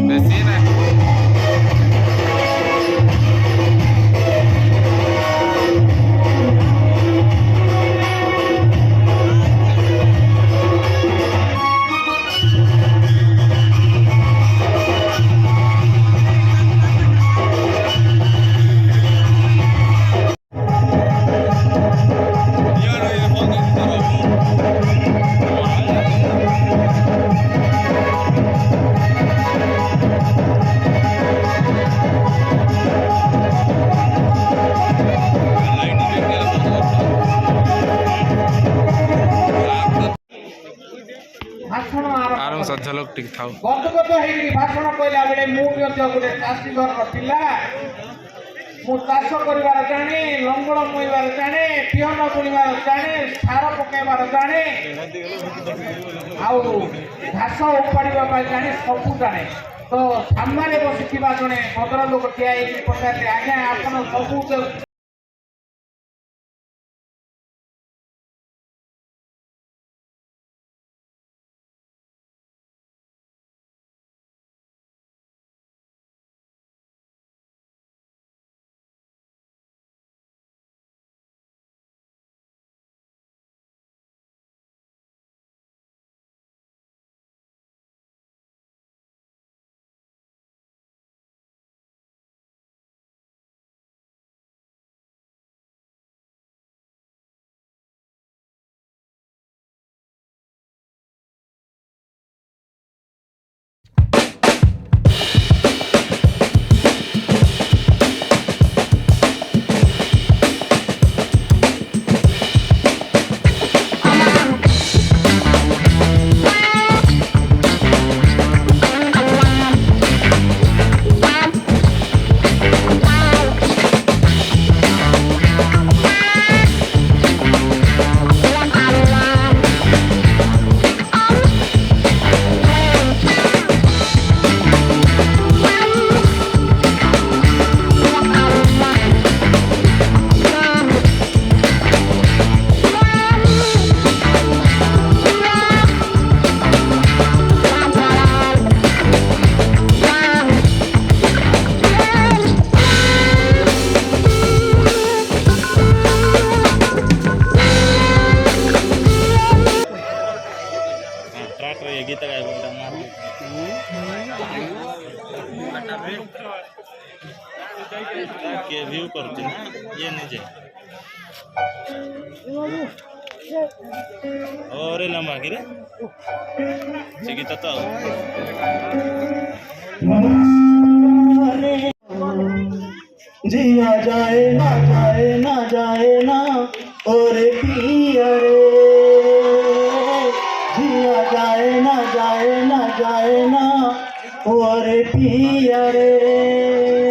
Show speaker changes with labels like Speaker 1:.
Speaker 1: বেশি না आराम से झलक टिक थाओ
Speaker 2: गतगत हेकरी भाषण कहला बेले मु मध्य गोटे चाषी घर पिला मु चाष करिवार जाने लंगड़ मुइबार जाने पिहन बुणिबार जाने सार पकाइबार जाने आउ घास उपाड़ा जाने सबू जाने तो सामने बसी जड़े भद्र लोक ठिया पचारे आज्ञा आपन सबू
Speaker 1: गीत के व्यू करते ना ये नीचे और लंबा गिरे से गीत तो
Speaker 3: जिया जाए ना जाए ना और पिया रे जिया जाए ना और पिया रे